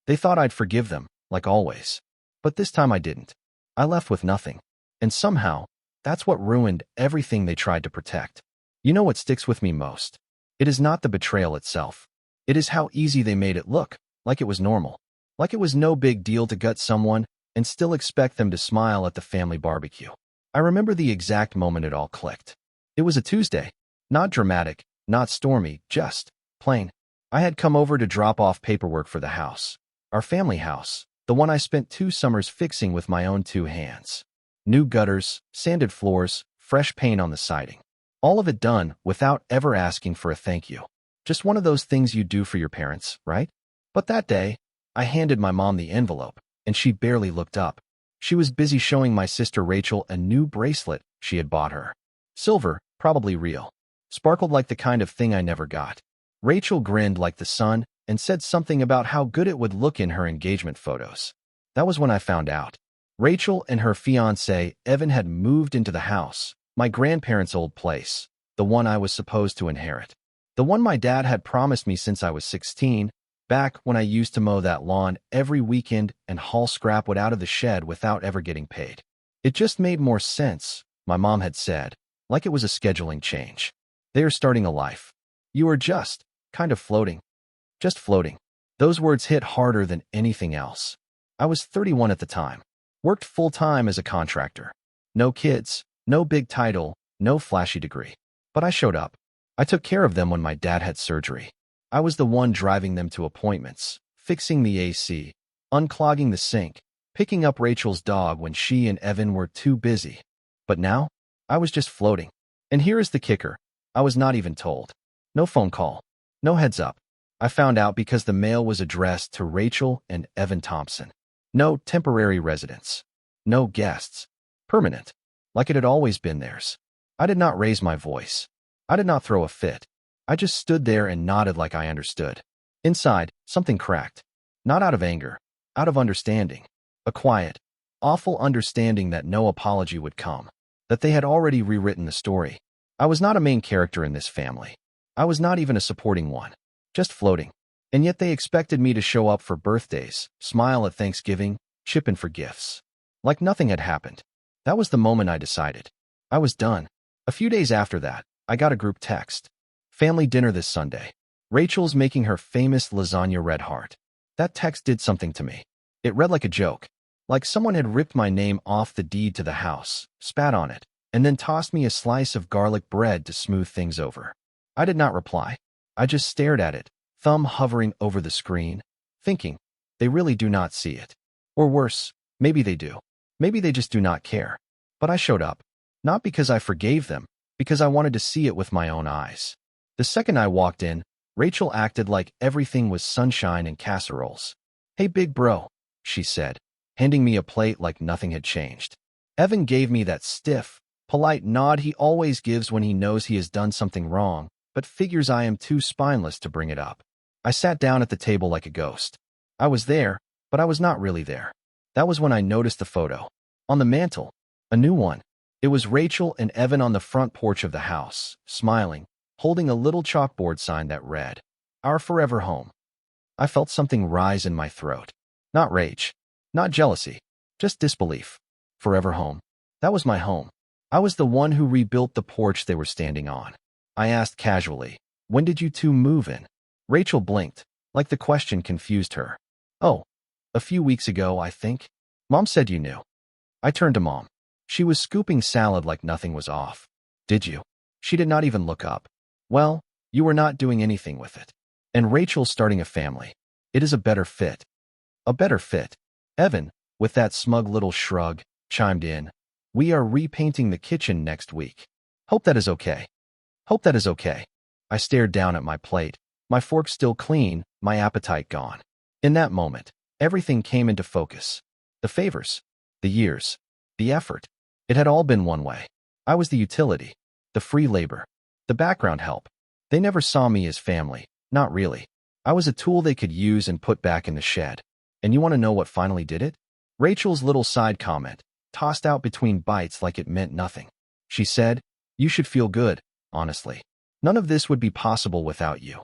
They thought I'd forgive them, like always. But this time I didn't. I left with nothing. And somehow, that's what ruined everything they tried to protect. You know what sticks with me most? It is not the betrayal itself. It is how easy they made it look, like it was normal. Like it was no big deal to gut someone and still expect them to smile at the family barbecue. I remember the exact moment it all clicked. It was a Tuesday. Not dramatic, not stormy, just plain. I had come over to drop off paperwork for the house. Our family house, the one I spent 2 summers fixing with my own 2 hands. New gutters, sanded floors, fresh paint on the siding. All of it done without ever asking for a thank you. Just one of those things you do for your parents, right? But that day, I handed my mom the envelope, and she barely looked up. She was busy showing my sister Rachel a new bracelet she had bought her. Silver, probably real. Sparkled like the kind of thing I never got. Rachel grinned like the sun and said something about how good it would look in her engagement photos. That was when I found out. Rachel and her fiancé, Evan, had moved into the house, my grandparents' old place, the one I was supposed to inherit. The one my dad had promised me since I was 16, back when I used to mow that lawn every weekend and haul scrap wood out of the shed without ever getting paid. It just made more sense, my mom had said, like it was a scheduling change. They are starting a life. You are just kind of floating. Just floating. Those words hit harder than anything else. I was 31 at the time. Worked full-time as a contractor. No kids, no big title, no flashy degree. But I showed up. I took care of them when my dad had surgery. I was the one driving them to appointments, fixing the AC, unclogging the sink, picking up Rachel's dog when she and Evan were too busy. But now, I was just floating. And here is the kicker. I was not even told. No phone call. No heads up. I found out because the mail was addressed to Rachel and Evan Thompson. No temporary residents. No guests. Permanent. Like it had always been theirs. I did not raise my voice. I did not throw a fit. I just stood there and nodded like I understood. Inside, something cracked. Not out of anger. Out of understanding. A quiet, awful understanding that no apology would come. That they had already rewritten the story. I was not a main character in this family. I was not even a supporting one. Just floating. And yet they expected me to show up for birthdays, smile at Thanksgiving, chip in for gifts. Like nothing had happened. That was the moment I decided. I was done. A few days after that, I got a group text. Family dinner this Sunday. Rachel's making her famous lasagna red heart. That text did something to me. It read like a joke. Like someone had ripped my name off the deed to the house, spat on it, and then tossed me a slice of garlic bread to smooth things over. I did not reply. I just stared at it, thumb hovering over the screen, thinking, they really do not see it. Or worse, maybe they do. Maybe they just do not care. But I showed up. Not because I forgave them, because I wanted to see it with my own eyes. The second I walked in, Rachel acted like everything was sunshine and casseroles. Hey big bro, she said, handing me a plate like nothing had changed. Evan gave me that stiff, polite nod he always gives when he knows he has done something wrong, but figures I am too spineless to bring it up. I sat down at the table like a ghost. I was there, but I was not really there. That was when I noticed the photo. On the mantle, a new one. It was Rachel and Evan on the front porch of the house, smiling, holding a little chalkboard sign that read, "Our forever home." I felt something rise in my throat. Not rage, not jealousy, just disbelief. Forever home. That was my home. I was the one who rebuilt the porch they were standing on. I asked casually, "When did you two move in?" Rachel blinked, like the question confused her. "Oh, a few weeks ago, I think. Mom said you knew." I turned to Mom. She was scooping salad like nothing was off. "Did you?" She did not even look up. "Well, you were not doing anything with it. And Rachel's starting a family. It is a better fit." A better fit. Evan, with that smug little shrug, chimed in, "We are repainting the kitchen next week. Hope that is okay." Hope that is okay. I stared down at my plate, my fork still clean, my appetite gone. In that moment, everything came into focus. The favors, the years, the effort. It had all been one way. I was the utility, the free labor, the background help. They never saw me as family, not really. I was a tool they could use and put back in the shed. And you want to know what finally did it? Rachel's little side comment, tossed out between bites like it meant nothing. She said, "You should feel good, honestly. None of this would be possible without you."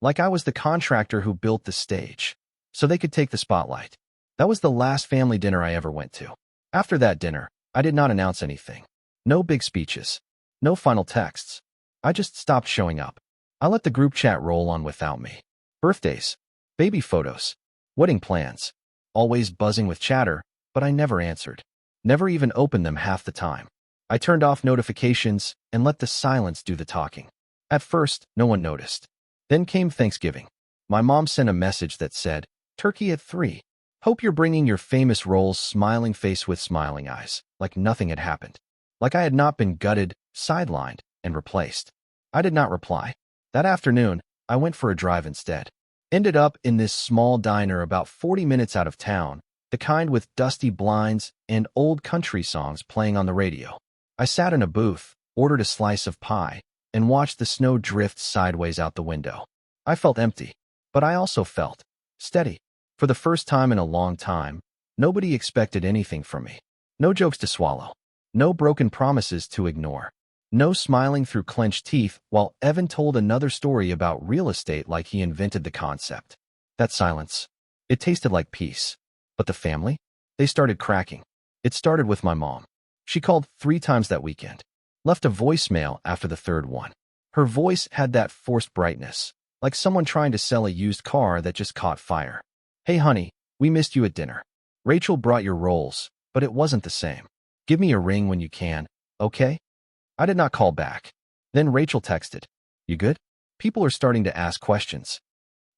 Like I was the contractor who built the stage. so they could take the spotlight. That was the last family dinner I ever went to. After that dinner, I did not announce anything. No big speeches. No final texts. I just stopped showing up. I let the group chat roll on without me. Birthdays, baby photos, wedding plans, always buzzing with chatter, but I never answered. Never even opened them half the time. I turned off notifications and let the silence do the talking. At first, no one noticed. Then came Thanksgiving. My mom sent a message that said, "Turkey at 3. Hope you're bringing your famous rolls," smiling face with smiling eyes, like nothing had happened. Like I had not been gutted, sidelined, and replaced. I did not reply. That afternoon, I went for a drive instead. Ended up in this small diner about 40 minutes out of town, the kind with dusty blinds and old country songs playing on the radio. I sat in a booth, ordered a slice of pie, and watched the snow drift sideways out the window. I felt empty, but I also felt steady. For the first time in a long time, nobody expected anything from me. No jokes to swallow. No broken promises to ignore. No smiling through clenched teeth while Evan told another story about real estate like he invented the concept. That silence. It tasted like peace. But the family? They started cracking. It started with my mom. She called 3 times that weekend. Left a voicemail after the third one. Her voice had that forced brightness, like someone trying to sell a used car that just caught fire. "Hey honey, we missed you at dinner. Rachel brought your rolls, but it wasn't the same. Give me a ring when you can, okay?" I did not call back. Then Rachel texted, "You good?" People are starting to ask questions.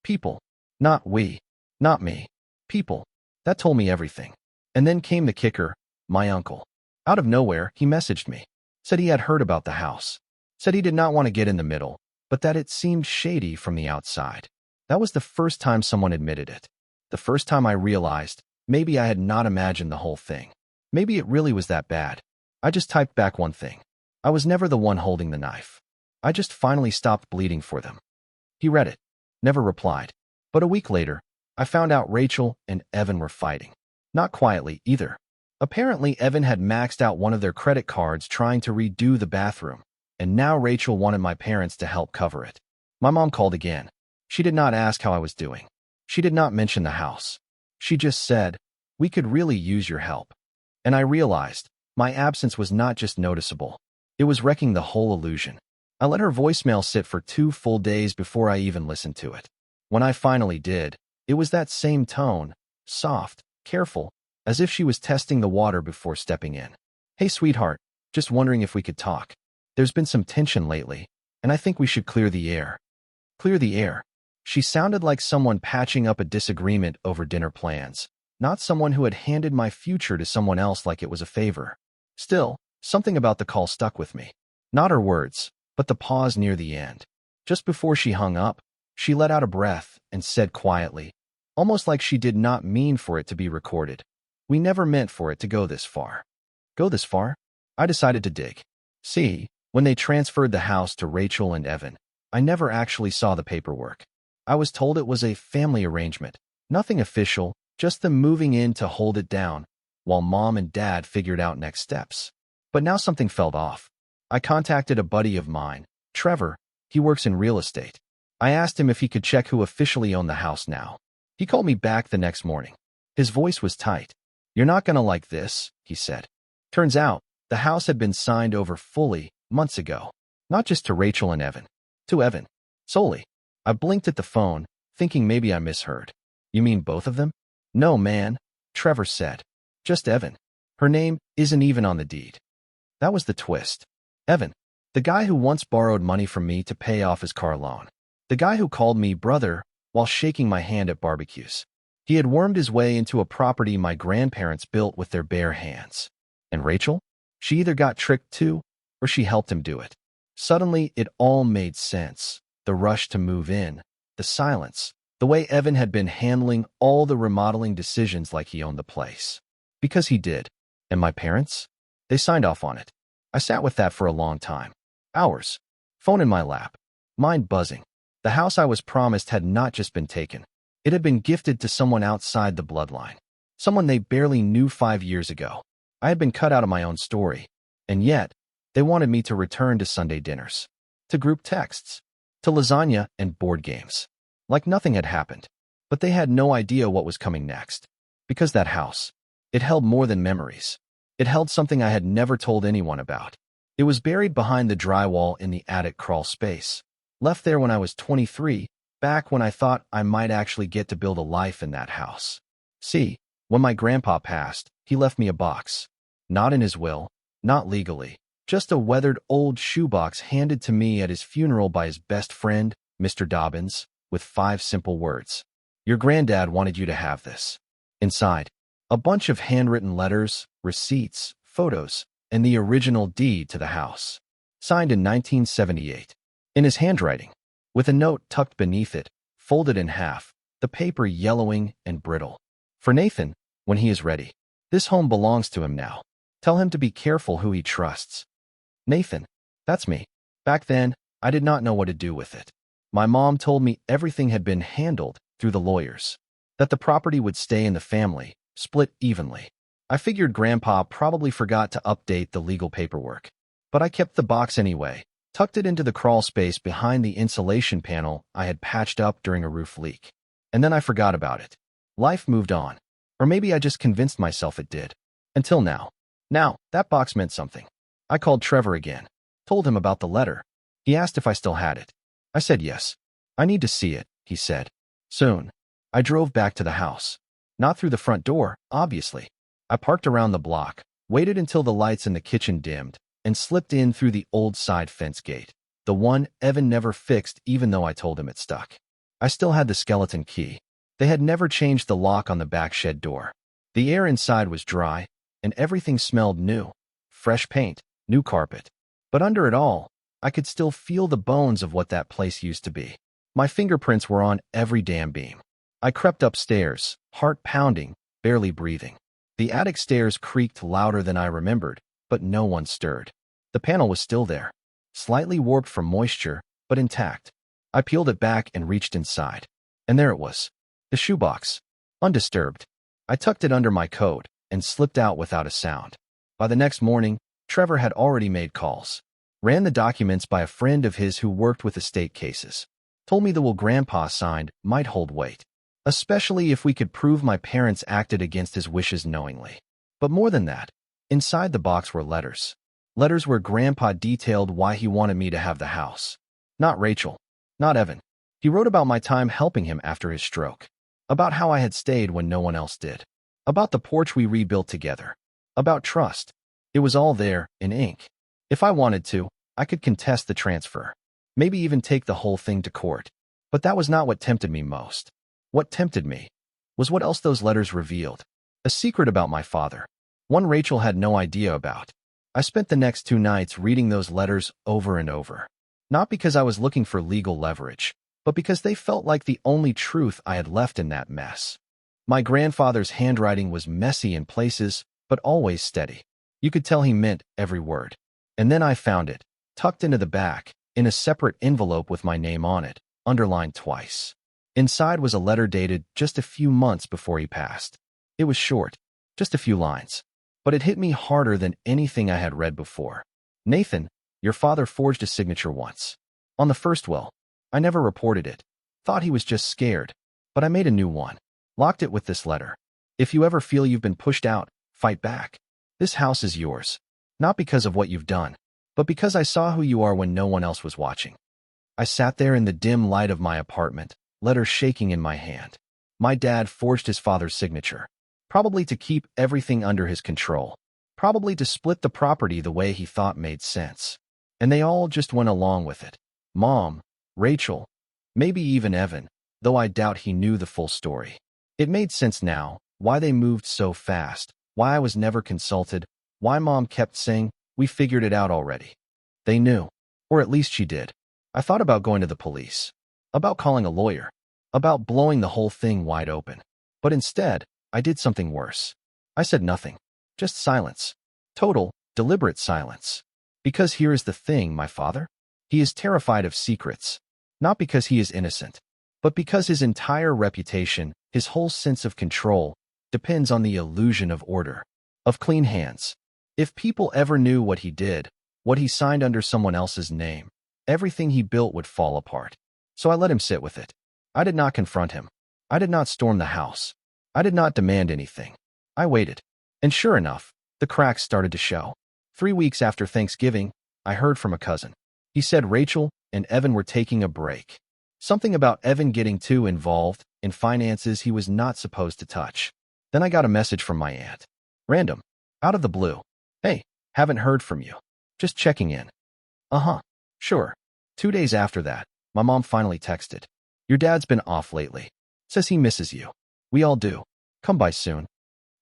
People. Not we. Not me. People. That told me everything. And then came the kicker, my uncle. Out of nowhere, he messaged me. Said he had heard about the house. Said he did not want to get in the middle, but that it seemed shady from the outside. That was the first time someone admitted it. The first time I realized maybe I had not imagined the whole thing. Maybe it really was that bad. I just typed back one thing. I was never the one holding the knife. I just finally stopped bleeding for them. He read it. Never replied. But a week later, I found out Rachel and Evan were fighting. Not quietly, either. Apparently, Evan had maxed out one of their credit cards trying to redo the bathroom, and now Rachel wanted my parents to help cover it. My mom called again. She did not ask how I was doing. She did not mention the house. She just said, "We could really use your help." And I realized my absence was not just noticeable. It was wrecking the whole illusion. I let her voicemail sit for 2 full days before I even listened to it. When I finally did, it was that same tone, soft, careful, as if she was testing the water before stepping in. "Hey, sweetheart, just wondering if we could talk. There's been some tension lately, and I think we should clear the air." Clear the air. She sounded like someone patching up a disagreement over dinner plans, not someone who had handed my future to someone else like it was a favor. Still, something about the call stuck with me. Not her words, but the pause near the end. Just before she hung up, she let out a breath and said quietly, almost like she did not mean for it to be recorded, "We never meant for it to go this far." Go this far? I decided to dig. See, when they transferred the house to Rachel and Evan, I never actually saw the paperwork. I was told it was a family arrangement, nothing official, just them moving in to hold it down, while mom and dad figured out next steps. But now something felt off. I contacted a buddy of mine, Trevor. He works in real estate. I asked him if he could check who officially owned the house now. He called me back the next morning. His voice was tight. "You're not gonna like this," he said. Turns out, the house had been signed over fully, months ago. Not just to Rachel and Evan. To Evan. Solely. I blinked at the phone, thinking maybe I misheard. "You mean both of them?" "No, man," Trevor said. "Just Evan. Her name isn't even on the deed." That was the twist. Evan. The guy who once borrowed money from me to pay off his car loan. The guy who called me brother while shaking my hand at barbecues. He had wormed his way into a property my grandparents built with their bare hands. And Rachel? She either got tricked too, or she helped him do it. Suddenly, it all made sense. The rush to move in, the silence, the way Evan had been handling all the remodeling decisions like he owned the place. Because he did. And my parents? They signed off on it. I sat with that for a long time. Hours. Phone in my lap. Mind buzzing. The house I was promised had not just been taken. It had been gifted to someone outside the bloodline. Someone they barely knew 5 years ago. I had been cut out of my own story. And yet, they wanted me to return to Sunday dinners. To group texts. To lasagna and board games. Like nothing had happened. But they had no idea what was coming next. Because that house, it held more than memories. It held something I had never told anyone about. It was buried behind the drywall in the attic crawl space. Left there when I was 23, back when I thought I might actually get to build a life in that house. See, when my grandpa passed, he left me a box. Not in his will, not legally, just a weathered old shoebox handed to me at his funeral by his best friend, Mr. Dobbins, with 5 simple words. Your granddad wanted you to have this. Inside, a bunch of handwritten letters, receipts, photos, and the original deed to the house. Signed in 1978. In his handwriting, with a note tucked beneath it, folded in half, the paper yellowing and brittle. For Nathan, when he is ready. This home belongs to him now. Tell him to be careful who he trusts. Nathan, that's me. Back then, I did not know what to do with it. My mom told me everything had been handled through the lawyers, that the property would stay in the family, split evenly. I figured Grandpa probably forgot to update the legal paperwork. But I kept the box anyway, tucked it into the crawl space behind the insulation panel I had patched up during a roof leak. And then I forgot about it. Life moved on. Or maybe I just convinced myself it did. Until now. Now, that box meant something. I called Trevor again. Told him about the letter. He asked if I still had it. I said yes. I need to see it, he said. Soon. I drove back to the house. Not through the front door, obviously. I parked around the block, waited until the lights in the kitchen dimmed, and slipped in through the old side fence gate. The one Evan never fixed even though I told him it stuck. I still had the skeleton key. They had never changed the lock on the back shed door. The air inside was dry, and everything smelled new. Fresh paint, new carpet. But under it all, I could still feel the bones of what that place used to be. My fingerprints were on every damn beam. I crept upstairs, heart pounding, barely breathing. The attic stairs creaked louder than I remembered, but no one stirred. The panel was still there, slightly warped from moisture, but intact. I peeled it back and reached inside. And there it was. The shoebox. Undisturbed. I tucked it under my coat and slipped out without a sound. By the next morning, Trevor had already made calls. Ran the documents by a friend of his who worked with estate cases. Told me the will Grandpa signed might hold weight, especially if we could prove my parents acted against his wishes knowingly. But more than that, inside the box were letters. Letters where Grandpa detailed why he wanted me to have the house. Not Rachel. Not Evan. He wrote about my time helping him after his stroke. About how I had stayed when no one else did. About the porch we rebuilt together. About trust. It was all there, in ink. If I wanted to, I could contest the transfer. Maybe even take the whole thing to court. But that was not what tempted me most. What tempted me was what else those letters revealed. A secret about my father. One Rachel had no idea about. I spent the next 2 nights reading those letters over and over. Not because I was looking for legal leverage, but because they felt like the only truth I had left in that mess. My grandfather's handwriting was messy in places, but always steady. You could tell he meant every word. And then I found it, tucked into the back, in a separate envelope with my name on it, underlined twice. Inside was a letter dated just a few months before he passed. It was short, just a few lines. But it hit me harder than anything I had read before. Nathan, your father forged a signature once. On the first will. I never reported it. Thought he was just scared. But I made a new one. Locked it with this letter. If you ever feel you've been pushed out, fight back. This house is yours. Not because of what you've done, but because I saw who you are when no one else was watching. I sat there in the dim light of my apartment, letter shaking in my hand. My dad forged his father's signature. Probably to keep everything under his control. Probably to split the property the way he thought made sense. And they all just went along with it. Mom, Rachel, maybe even Evan, though I doubt he knew the full story. It made sense now, why they moved so fast, why I was never consulted, why Mom kept saying, we figured it out already. They knew. Or at least she did. I thought about going to the police. About calling a lawyer. About blowing the whole thing wide open. But instead, I did something worse. I said nothing. Just silence. Total, deliberate silence. Because here is the thing, my father. He is terrified of secrets. Not because he is innocent, but because his entire reputation, his whole sense of control, depends on the illusion of order, of clean hands. If people ever knew what he did, what he signed under someone else's name, everything he built would fall apart. So I let him sit with it. I did not confront him. I did not storm the house. I did not demand anything. I waited. And sure enough, the cracks started to show. 3 weeks after Thanksgiving, I heard from a cousin. He said Rachel and Evan were taking a break. Something about Evan getting too involved in finances he was not supposed to touch. Then I got a message from my aunt. Random. Out of the blue. Hey, haven't heard from you. Just checking in. Uh-huh. Sure. 2 days after that, my mom finally texted. Your dad's been off lately. Says he misses you. We all do. Come by soon.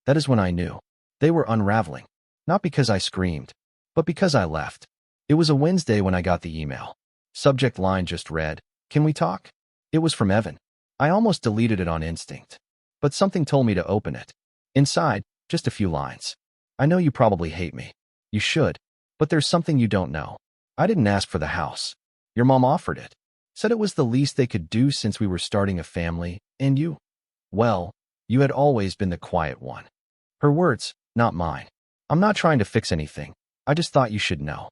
That is when I knew. They were unraveling. Not because I screamed, but because I left. It was a Wednesday when I got the email. Subject line just read, "Can we talk?" It was from Evan. I almost deleted it on instinct. But something told me to open it. Inside, just a few lines. I know you probably hate me. You should. But there's something you don't know. I didn't ask for the house. Your mom offered it. Said it was the least they could do since we were starting a family, and you? Well, you had always been the quiet one. Her words, not mine. I'm not trying to fix anything. I just thought you should know.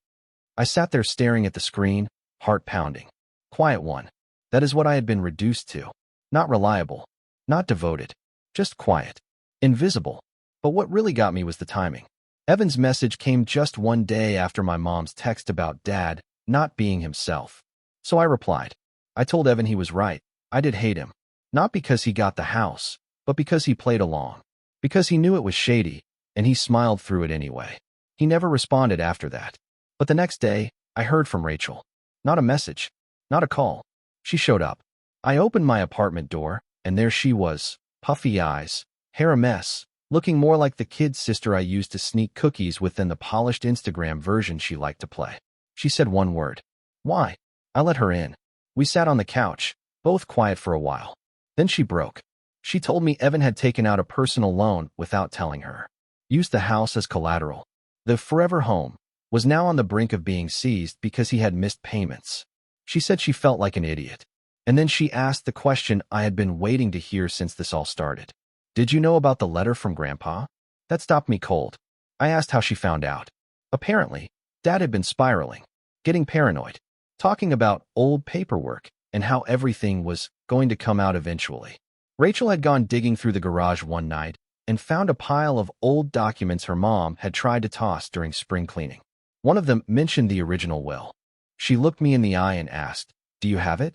I sat there staring at the screen, heart pounding. Quiet one. That is what I had been reduced to. Not reliable. Not devoted. Just quiet. Invisible. But what really got me was the timing. Evan's message came just one day after my mom's text about Dad not being himself. So I replied. I told Evan he was right. I did hate him. Not because he got the house, but because he played along. Because he knew it was shady, and he smiled through it anyway. He never responded after that. But the next day, I heard from Rachel. Not a message. Not a call. She showed up. I opened my apartment door, and there she was, puffy eyes, hair a mess, looking more like the kid sister I used to sneak cookies with than the polished Instagram version she liked to play. She said one word. Why? I let her in. We sat on the couch, both quiet for a while. Then she broke. She told me Evan had taken out a personal loan without telling her. Used the house as collateral. The forever home was now on the brink of being seized because he had missed payments. She said she felt like an idiot. And then she asked the question I had been waiting to hear since this all started. Did you know about the letter from Grandpa? That stopped me cold. I asked how she found out. Apparently, Dad had been spiraling, getting paranoid, talking about old paperwork and how everything was going to come out eventually. Rachel had gone digging through the garage one night and found a pile of old documents her mom had tried to toss during spring cleaning. One of them mentioned the original will. She looked me in the eye and asked, "Do you have it?"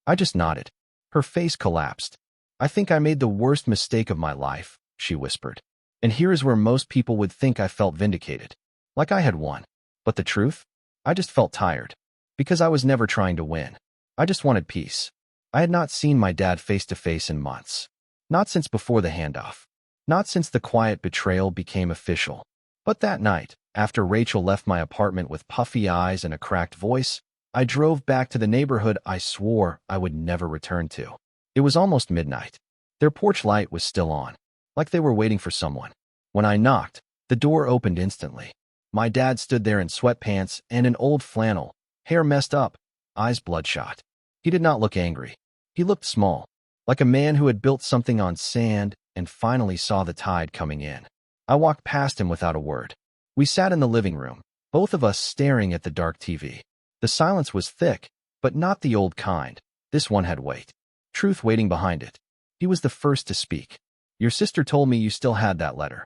I just nodded. Her face collapsed. "I think I made the worst mistake of my life," she whispered. "And here is where most people would think I felt vindicated. Like I had won. But the truth? I just felt tired. Because I was never trying to win. I just wanted peace. I had not seen my dad face to face in months. Not since before the handoff. Not since the quiet betrayal became official. But that night, after Rachel left my apartment with puffy eyes and a cracked voice, I drove back to the neighborhood I swore I would never return to. It was almost midnight. Their porch light was still on, like they were waiting for someone. When I knocked, the door opened instantly. My dad stood there in sweatpants and an old flannel, hair messed up, eyes bloodshot. He did not look angry. He looked small, like a man who had built something on sand and finally saw the tide coming in. I walked past him without a word. We sat in the living room, both of us staring at the dark TV. The silence was thick, but not the old kind. This one had weight. Truth waiting behind it. He was the first to speak. "Your sister told me you still had that letter."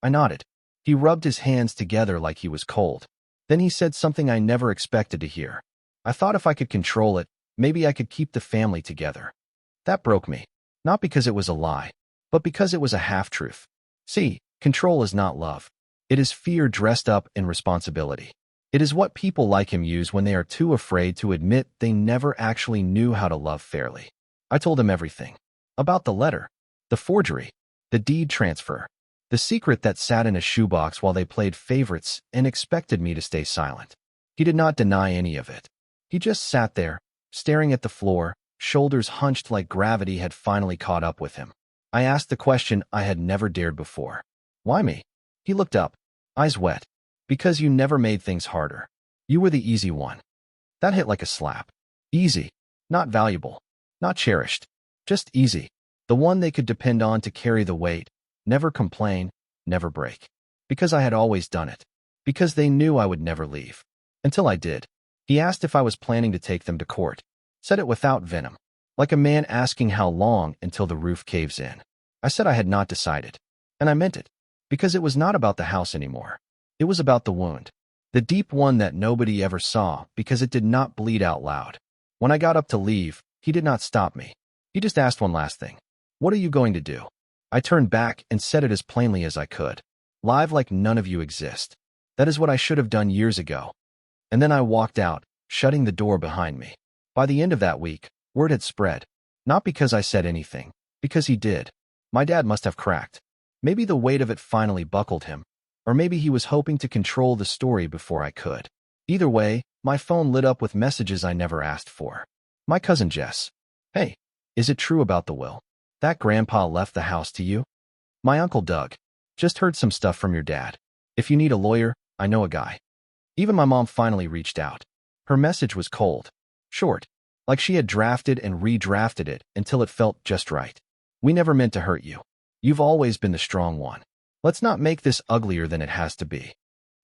I nodded. He rubbed his hands together like he was cold. Then he said something I never expected to hear. I thought if I could control it, maybe I could keep the family together. That broke me. Not because it was a lie, but because it was a half-truth. See, control is not love. It is fear dressed up in responsibility. It is what people like him use when they are too afraid to admit they never actually knew how to love fairly. I told him everything. About the letter, the forgery, the deed transfer, the secret that sat in a shoebox while they played favorites and expected me to stay silent. He did not deny any of it. He just sat there, staring at the floor, shoulders hunched like gravity had finally caught up with him. I asked the question I had never dared before. Why me? He looked up, eyes wet. Because you never made things harder. You were the easy one. That hit like a slap. Easy. Not valuable. Not cherished. Just easy. The one they could depend on to carry the weight. Never complain. Never break. Because I had always done it. Because they knew I would never leave. Until I did. He asked if I was planning to take them to court. Said it without venom. like a man asking how long until the roof caves in. I said I had not decided, and I meant it, because it was not about the house anymore. It was about the wound, the deep one that nobody ever saw because it did not bleed out loud. When I got up to leave, he did not stop me. He just asked one last thing. What are you going to do? I turned back and said it as plainly as I could. Live like none of you exist. That is what I should have done years ago. And then I walked out, shutting the door behind me. By the end of that week, word had spread. Not because I said anything, because he did. My dad must have cracked. Maybe the weight of it finally buckled him, or maybe he was hoping to control the story before I could. Either way, my phone lit up with messages I never asked for. My cousin Jess. Hey, is it true about the will? That grandpa left the house to you? My uncle Doug. Just heard some stuff from your dad. If you need a lawyer, I know a guy. Even my mom finally reached out. Her message was cold, short, like she had drafted and redrafted it until it felt just right. We never meant to hurt you. You've always been the strong one. Let's not make this uglier than it has to be.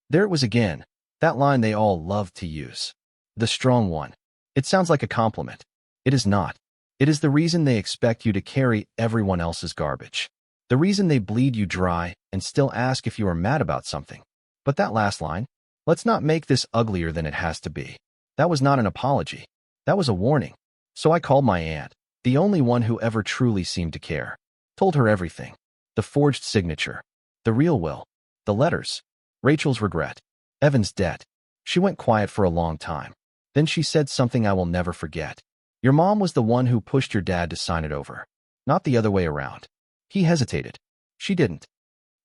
There it was again, that line they all loved to use. The strong one. It sounds like a compliment. It is not. It is the reason they expect you to carry everyone else's garbage. The reason they bleed you dry and still ask if you are mad about something. But that last line, let's not make this uglier than it has to be. That was not an apology. That was a warning. So I called my aunt, the only one who ever truly seemed to care. Told her everything. The forged signature. The real will. The letters. Rachel's regret. Evan's debt. She went quiet for a long time. Then she said something I will never forget. Your mom was the one who pushed your dad to sign it over. Not the other way around. He hesitated. She didn't.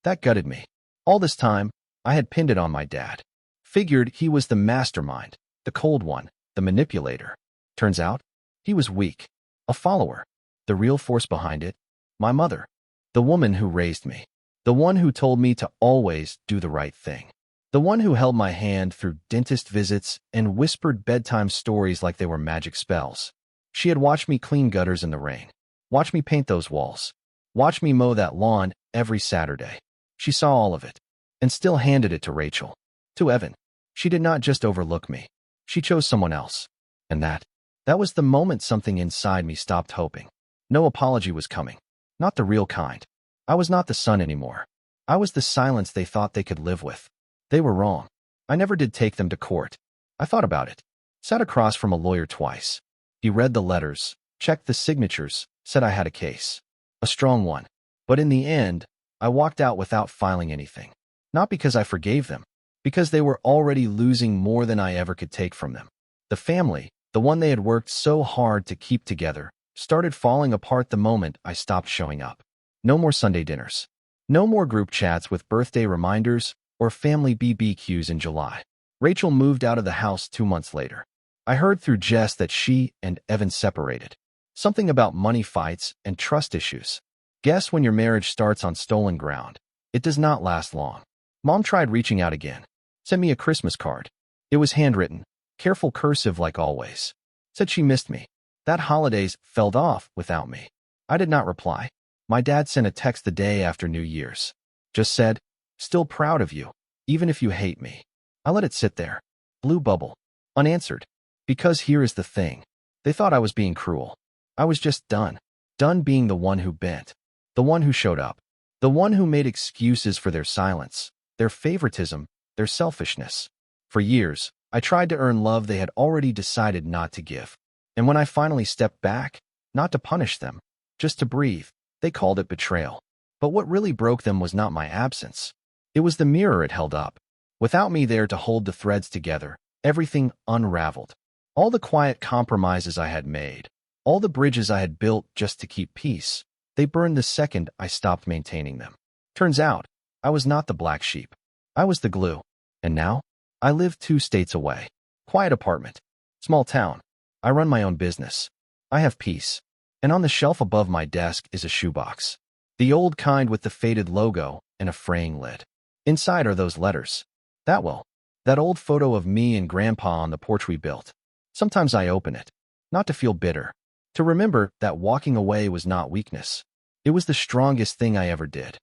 That gutted me. All this time, I had pinned it on my dad. Figured he was the mastermind, the cold one, the manipulator. Turns out, he was weak. A follower. The real force behind it, my mother. The woman who raised me. The one who told me to always do the right thing. The one who held my hand through dentist visits and whispered bedtime stories like they were magic spells. She had watched me clean gutters in the rain. Watched me paint those walls. Watched me mow that lawn every Saturday. She saw all of it. And still handed it to Rachel. To Evan. She did not just overlook me. She chose someone else. And that was the moment something inside me stopped hoping. No apology was coming. Not the real kind. I was not the son anymore. I was the silence they thought they could live with. They were wrong. I never did take them to court. I thought about it. Sat across from a lawyer twice. He read the letters, checked the signatures, said I had a case. A strong one. But in the end, I walked out without filing anything. Not because I forgave them. Because they were already losing more than I ever could take from them. The family, the one they had worked so hard to keep together, started falling apart the moment I stopped showing up. No more Sunday dinners. No more group chats with birthday reminders or family BBQs in July. Rachel moved out of the house 2 months later. I heard through Jess that she and Evan separated. Something about money fights and trust issues. Guess when your marriage starts on stolen ground, it does not last long. Mom tried reaching out again. Sent me a Christmas card. It was handwritten, careful cursive like always. Said she missed me. That holidays fell off without me. I did not reply. My dad sent a text the day after New Year's. Just said, still proud of you, even if you hate me. I let it sit there. Blue bubble. Unanswered. Because here is the thing. They thought I was being cruel. I was just done. Done being the one who bent. The one who showed up. The one who made excuses for their silence, their favoritism, their selfishness. For years, I tried to earn love they had already decided not to give. And when I finally stepped back, not to punish them, just to breathe, they called it betrayal. But what really broke them was not my absence. It was the mirror it held up. Without me there to hold the threads together, everything unraveled. All the quiet compromises I had made, all the bridges I had built just to keep peace, they burned the second I stopped maintaining them. Turns out, I was not the black sheep. I was the glue. And now, I live 2 states away. Quiet apartment. Small town. I run my own business. I have peace. And on the shelf above my desk is a shoebox. The old kind with the faded logo and a fraying lid. Inside are those letters. That old photo of me and Grandpa on the porch we built. Sometimes I open it. Not to feel bitter. To remember that walking away was not weakness. It was the strongest thing I ever did.